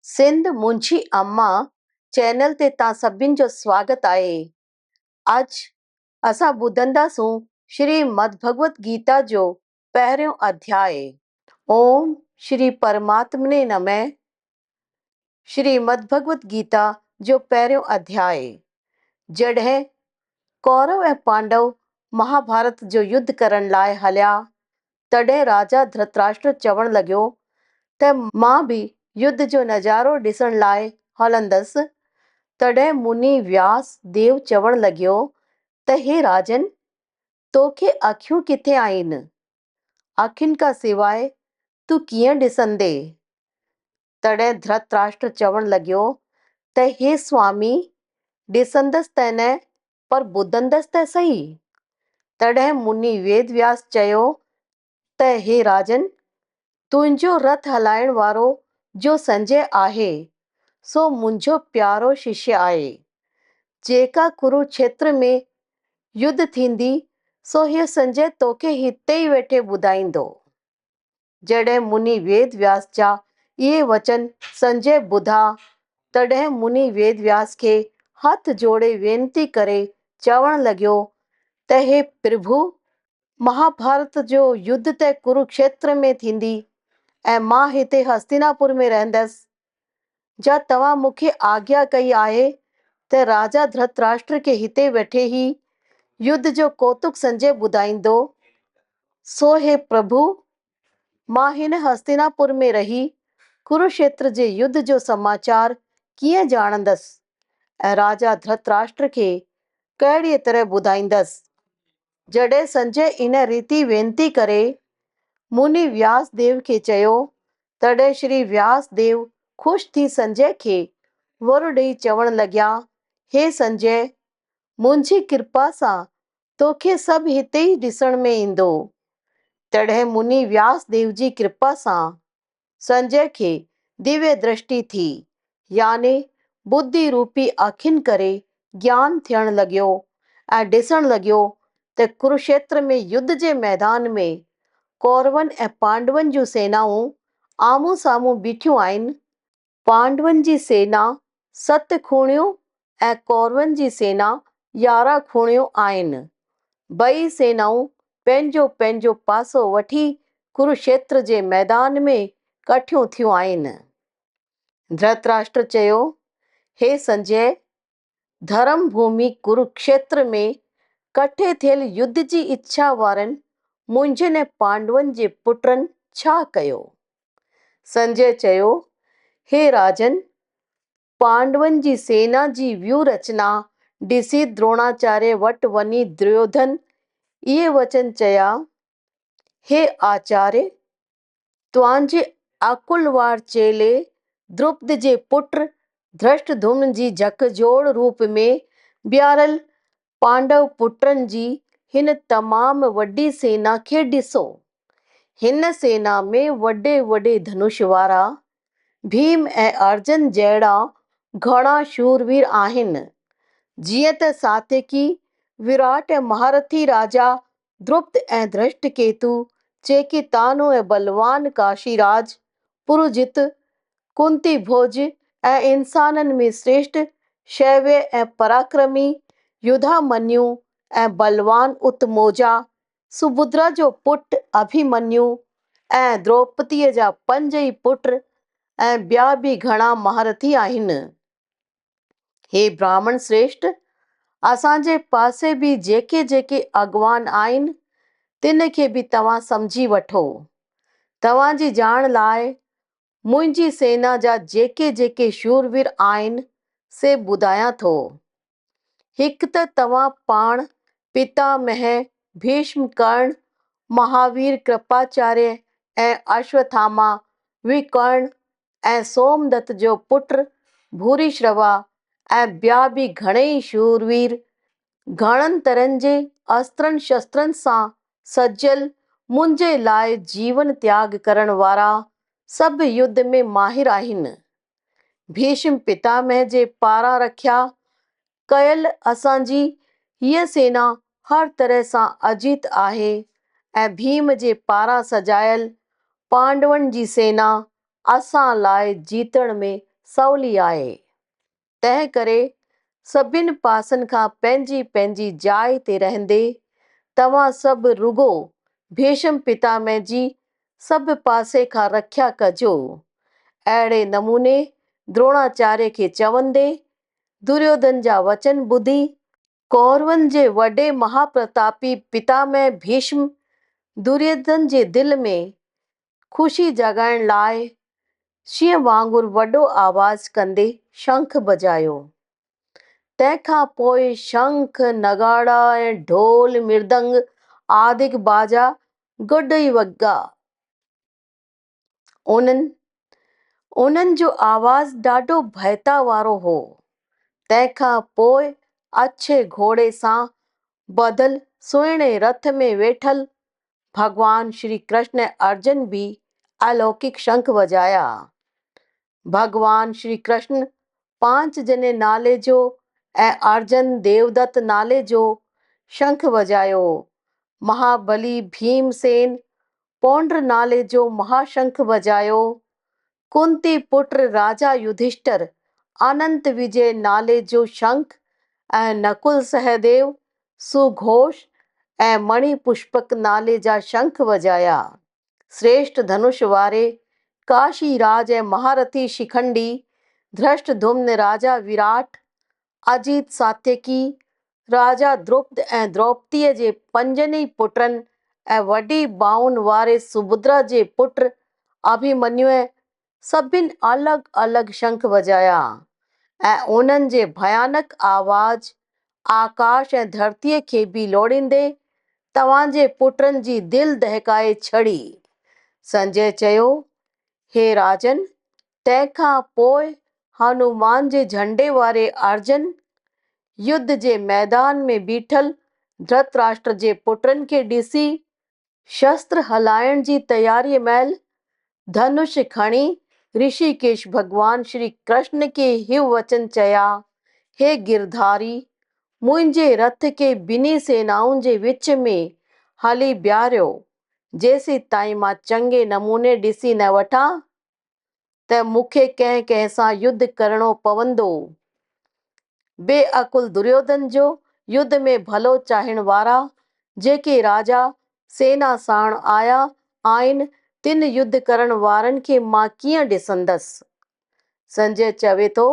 सिंध मुंशी अम्मा चैनल ते तव्हां सभिनि जो स्वागत आहे। अॼु असां ॿुधंदासूं श्रीमद् भगवत गीता जो पहिरियों अध्याय। ओम श्री परमात्मने नमः। श्रीमद् भगवत गीता जो पहिरियों अध्याय। जॾहिं कौरव ऐं पांडव महाभारत जो युद्ध करण लाइ हलिया, तॾहिं राजा धृतराष्ट्र चवण लॻियो त मां बि युद्ध जो नज़ारो ॾिसण लाइ हलंदसि। तॾहिं मुनि व्यास देव चवण लॻियो त हे राजन, तोखे अखियूं किथे आहिनि? अखियुनि खां सवाइ तूं कीअं ॾिसंदे? तॾहिं धृतराष्ट्र चवण लॻियो त हे स्वामी, ॾिसंदसि त न, पर ॿुधंदसि त सही। तॾहिं मुनि वेदव्यास चयो त हे राजन, तुंहिंजो रथ हलाइण वारो जो संजय आहे, सो मुंहिंजो प्यारो शिष्य आहे। जेका कुरुक्षेत्र में युद्ध थींदी, सो हीअ संजय तोखे हिते ई वेठे ॿुधाईंदो। जॾहिं मुनि वेदव्यास जा इहे वचन संजय ॿुधा, तॾहिं मुनि वेदव्यास खे हथ जोड़े वेनती करे चवण लॻियो त हे प्रभु, महाभारत जो युद्ध त कुरुक्षेत्र में थींदी ऐं मां हिते हस्तिनापुर में रहंदसि। जा तव्हां मूंखे आज्ञा कई आहे त राजा धृतराष्ट्र खे हिते वेठे ई युद्ध जो कौतुक संजय ॿुधाईंदो, सो हे प्रभु, मां हिन हस्तिनापुर में रही कुरुक्षेत्र जे युद्ध जो समाचार कीअं ॼाणंदसि ऐं राजा धृतराष्ट्र खे कहिड़ीअ तरह ॿुधाईंदसि? जॾहिं संजय इन रीति वेनती करे मुनि व्यास देव खे चयो, तॾहिं श्री व्यास देव ख़ुशि थी संजय खे वरु ॾेई चवण लॻिया, हे संजय, मुंहिंजी कृपा सां तोखे सभु हिते ई ॾिसण में ईंदो। तॾहिं मुनि व्यास देव जी कृपा सां संजय खे दिव्य दृष्टि थी, यानी बुद्धि रूपी अखियुनि करे ज्ञान थियण लॻियो ऐं ॾिसण लॻियो त कुरुक्षेत्र में युद्ध जे मैदान में कौरवनि ऐं पांडवनि जूं सेनाऊं आम्हूं साम्हूं बीठियूं आहिनि। पांडवनि जी सेना 7 खूणियूं ऐं कौरवनि जी सेना 11 खूणियूं आहिनि। ॿई सेनाऊं पंहिंजो पंहिंजो पासो वठी कुरुक्षेत्र जे मैदान में कठियूं थियूं आहिनि। धृतराष्ट्र चयो, हे संजय, धर्म भूमि कुरुक्षेत्र में कठे थियल युद्ध जी इच्छा वारनि मुंहिंजनि ऐं पांडवनि जे पुटनि छा कयो? संजय चयो, हे राजन, पांडवनि जी सेना जी व्यू रचना ॾिसी द्रोणाचार्य वटि वञी दुर्योधन इहे वचन चया, हे आचार्य, तव्हांजे अकुलवार चेले द्रुपद जे पुट धृष्टद्युम्न जी झकझोड़ रूप में बीहारल पांडव पुटनि जी हिन तमामु वॾी सेना खे ॾिसो। हिन सेना में वॾे वॾे धनुष वारा भीम ऐं अर्जुन जहिड़ा घणा शूरवीर आहिनि। जीअं त सात्यकी, विराट ऐं महारथी राजा द्रुपद ऐं धृष्टकेतु, चेकितानो ऐं बलवान काशीराज, पुरुजित, कुंती भोज ऐं इंसाननि में श्रेष्ठ शैव्य ऐं पराक्रमी युधामन्यु ऐं बलवान उत्तमौजा, सुभद्रा जो पुट अभिमन्यु ऐं द्रौपदीअ जा 5 ई पुट ऐं ॿिया बि घणा महारथी आहिनि। हे ब्राह्मण श्रेष्ठ, असांजे पासे बि जेके जेके अॻवान आहिनि, तिन खे बि तव्हां सम्झी वठो। तव्हांजी ॼाण लाइ मुंहिंजी सेना जा जेके जेके शूरवीर आहिनि से ॿुधायां थो। हिकु त तव्हां पाण पितामह भीष्म, कर्ण, महावीर, कृपाचार्य ऐं अश्वत्थामा, विकर्ण ऐं सोमदत्त जो पुट भूरिश्रवा ऐं ॿिया बि घणेई शूरवीर घणनि तरहनि जे अस्त्रनि शस्त्रनि सां सजियल मुंहिंजे लाइ जीवन त्याग करण वारा सभु युद्ध में माहिर आहिनि। भीष्म पितामह जे पारां रखिया कयल असांजी हीअ सेना हर तरह सां अजीत आहे ऐं भीम जे पारां सजायल पांडवनि जी सेना असां लाइ जीतण में सवली आहे। तंहिं करे सभिनि पासनि खां पंहिंजी पंहिंजी जाइ ते रहंदे तव्हां सभु रुगो भीष्म पितामह जी सभु पासे खां रखिया कजो। अहिड़े नमूने द्रोणाचार्य खे चवंदे दुर्योधन जा वचन ॿुधी कौरवनि जे वॾे महाप्रतापी पितामह भीष्म दुर्योधन जे दिलि में ख़ुशी जगाइण लाइ शींहं वांगुरु वॾो आवाज़ कंदे शंख बजायो। तंहिंखां पोइ शंख नगाड़ा ऐं ढोल मृदंग आदिक बाजा गुॾई वॻा। उन्हनि जो आवाज़ ॾाढो भयता वारो हो। तंहिंखां पोइ अछे घोड़े सां बधल सुहिणे रथ में वेठल भगवान श्री कृष्ण ऐं अर्जुन भी अलौकिक शंख वजाया। भगवान श्री कृष्ण 5 जने नाले जो ऐं अर्जुन देवदत्त नाले जो शंख वजायो। महाबली भीमसेन पौंड्र नाले जो महाशंख वजायो। कुंती पुत्र राजा युधिष्ठिर अनंत विजय नाले जो शंख ऐं नकुल सहदेव सुघोष ऐं मणि पुष्पक नाले जा शंख वजाया। श्रेष्ठ धनुष वारे काशी राज ऐं महारथी शिखंडी धृष्टद्युम्न राजा विराट अजीत सात्यकी राजा द्रुपद ऐं द्रौपदीअ जे 5 पुटनि ऐं वॾी बाहुनि वारे सुभद्रा जे पुत्र अभिमन्यु सभिनि अलॻि अलॻि शंख वजाया ऐं उन्हनि जे भयानक आवाज़ आकाश ऐं धरतीअ खे बि लोड़ींदे तव्हांजे पुटनि जी दिलि दहकाए छड़ी। संजय चयो, हे राजन, तंहिंखां पोइ हनुमान जे झंडे वारे अर्जुन युद्ध जे मैदान में बीठल धृतराष्ट्र जे पुटनि खे ॾिसी शस्त्र हलाइण जी तयारीअ महिल धनुष खणी ऋषिकेश भगवान श्री कृष्ण खे हिव वचन चया, हे गिरधारी, मुंहिंजे रथ खे ॿिन्ही सेनाउनि जे विच में हली बीहारियो जेसीं ताईं मां चङे नमूने ॾिसी न वठां त मूंखे कंहिं कंहिं सां युद्ध करणो पवंदो। बेअकुल दुर्योधन जो युद्ध में भलो चाहिण वारा जेके राजा सेना साण आया आहिनि तिन युद्ध करण वारनि खे मां कीअं ॾिसंदसि। संजय चवे थो,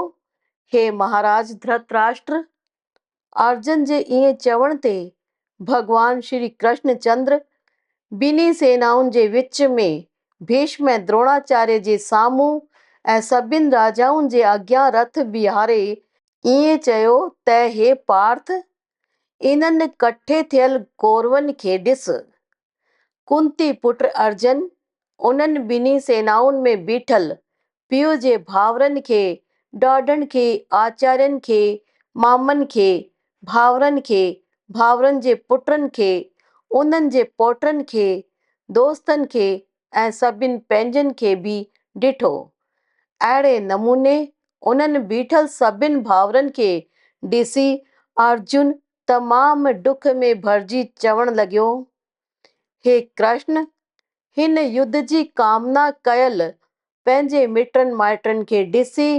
हे महाराज धृतराष्ट्र, अर्जुन जे ईअं चवण ते भगवान श्री कृष्णचंद्र ॿिन्ही सेनाउनि जे विच में भीष्म ऐं द्रोणाचार्य जे साम्हूं ऐं सभिनि राजाउनि जे अॻियां रथ बीहारे ईअं चयो त हे पार्थ, इन्हनि कठे थियल कौरवनि खे ॾिस। कुंती पुत्र अर्जुन उन्हनि ॿिन्ही सेनाउनि में बीठल पीउ जे भाउरनि खे, ॾाॾनि खे, आचार्यनि खे, मामनि खे, भाउरनि खे, भाउरनि जे पुटनि खे, उन्हनि जे पोटनि खे, दोस्तनि खे ऐं सभिनि पंहिंजनि खे बि ॾिठो। अहिड़े नमूने उन्हनि बीठल सभिनि भाउरनि खे ॾिसी अर्जुन तमामु डुख में भरिजी चवण लॻियो, हे कृष्ण, हिन युद्ध जी कामना कयल पंहिंजे मिटनि माइटनि खे ॾिसी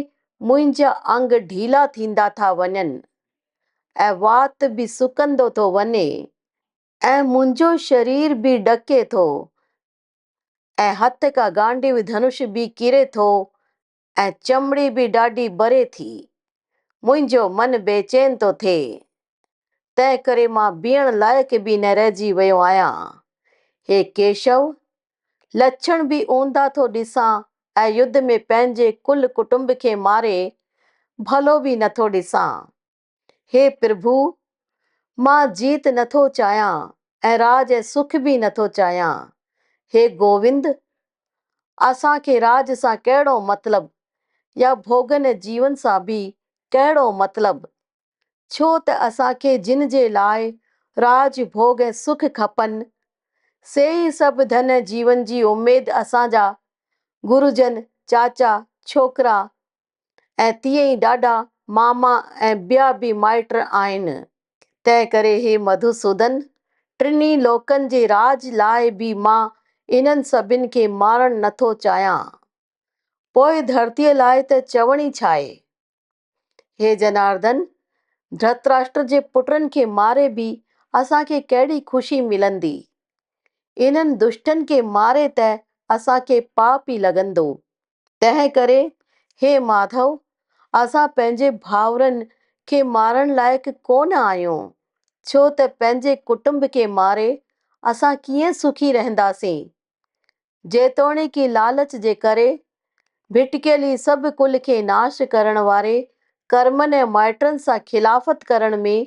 मुंहिंजा अंग ढीला थींदा था वञनि ऐं वात बि सुकंदो थो वञे ऐं मुंहिंजो शरीर बि ॾके थो ऐं हथ खां गांडीव धनुष बि किरे थो ऐं चमड़ी बि ॾाढी ॿरे थी। मुंहिंजो मन बेचैन थो थिए, तंहिं करे मां बीहण लाइक़ बि न रहिजी वियो आहियां। हे केशव, लक्षण बि ऊंधा थो ॾिसां ऐं युद्ध में पंहिंजे कुल कुटुंब खे मारे भलो बि नथो ॾिसां। हे प्रभु, मां जीत नथो चाहियां ऐं राज ऐं सुख बि नथो चाहियां। हे गोविंद, असांखे राज सां कहिड़ो मतिलबु या भोगन जीवन सां बि कहिड़ो मतिलबु, छो त असांखे जिन जे लाइ राज भोग ऐं सुख खपनि से ई सभु धन जीवन जी उमेद असांजा गुरुजन, चाचा, छोकिरा ऐं तीअं ई ॾाढा मामा ऐं ॿिया बि माइट आहिनि। तंहिं करे हे मधुसूदन, टिनी लोकनि जे राज लाइ बि मां इन्हनि सभिनि खे मारणु नथो चाहियां। पोइ धरतीअ लाइ त चवणी छा आहे। हे जनार्दन, धृतराष्ट्र जे पुटनि खे मारे बि असांखे कहिड़ी ख़ुशी मिलंदी। इन्हनि दुष्टनि खे मारे त असांखे पाप ई लॻंदो। तंहिं करे हे माधव, असां पंहिंजे भाउरनि खे मारण लाइक़ु कोन आहियूं, छो त पंहिंजे कुटुंब खे मारे असां कीअं सुखी रहंदासीं। जेतोणीकि लालच जे करे भिटकियली सभु कुल खे नाश करण वारे कर्मनि ऐं माइटनि सां खिलाफ़त करण में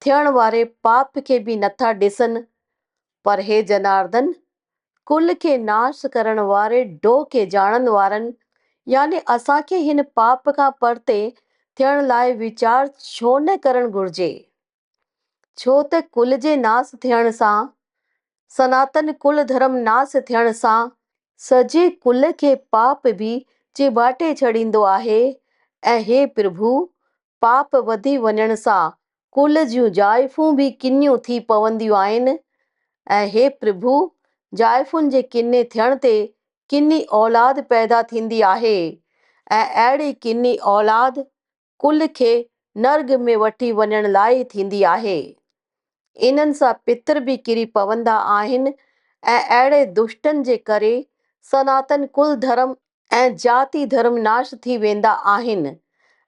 थियण वारे पाप खे बि नथा ॾिसनि। पर हे जनार्दन, कुल खे नाश करण वारे डोह खे ॼाणण वारनि यानी असांखे हिन पाप खां परते थियण लाइ वीचार छो न करणु घुर्जे। छो त कुल जे नास थियण सां, सनातन कुल धर्म नास थियण सां सॼे कुल खे पाप बि चिबाटे छॾींदो आहे। ऐं हे प्रभु, पाप वधी वञण सां कुल जूं जाइफ़ूं बि किनियूं थी पवंदियूं आहिनि। ऐं हे प्रभु, जाइफ़ुनि जे किने थियण ते किनी औलाद पैदा थींदी आहे ऐं अहिड़ी किनी औलाद कुल खे नर्ग में वठी वञण लाइ थींदी आहे। इन्हनि सां पितर बि किरी पवंदा आहिनि ऐं अहिड़े दुष्टनि जे करे सनातन कुल धर्म ऐं जाति धर्म नाश थी वेंदा आहिनि।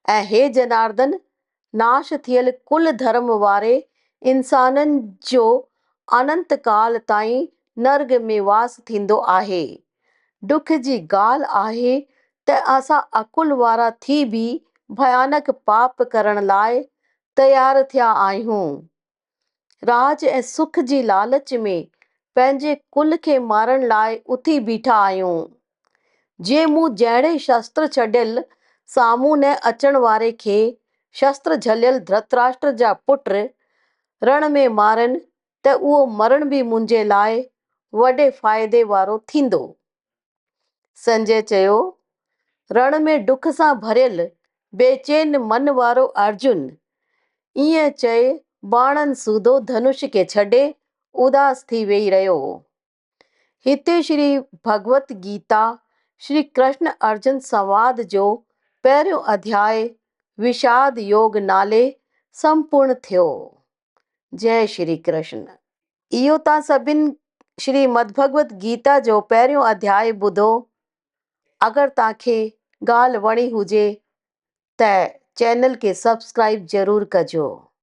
ऐं हे जनार्दन, नाश थियल कुल धर्म वारे इंसाननि जो अनंत काल ताईं नर्ग में वास थींदो आहे। दुख जी ॻाल्हि आहे त असां अकुल वारा थी बि भयानक पाप करण लाइ तयार थिया आहियूं। राज ऐं सुख जी लालच में पंहिंजे कुल खे मारण लाइ उथी बीठा आहियूं। जे मूं जहिड़े शस्त्र छॾियल साम्हूं न अचण वारे खे शस्त्र झलियल धृतराष्ट्र जा पुट रण में मारनि त उहो मरण बि मुंहिंजे लाइ वॾे फ़ाइदे वारो थींदो। संजय चयो, रण में दुख सां भरियल बेचैन मन वारो अर्जुन ईअं चए बाणनि सूधो धनुष खे छॾे उदास थी वेही रहियो। हिते श्री भगवत गीता श्री कृष्ण अर्जुन संवाद जो पहिरियों अध्याय विषाद योग नाले संपूर्ण थियो। जय श्री कृष्ण। इहो तव्हां सभिनि श्री मद्भगवत गीता जो पहिरियों अध्याय ॿुधो। अगरि तव्हांखे ॻाल्हि वणी हुजे त चैनल खे सब्सक्राइब ज़रूरु कजो।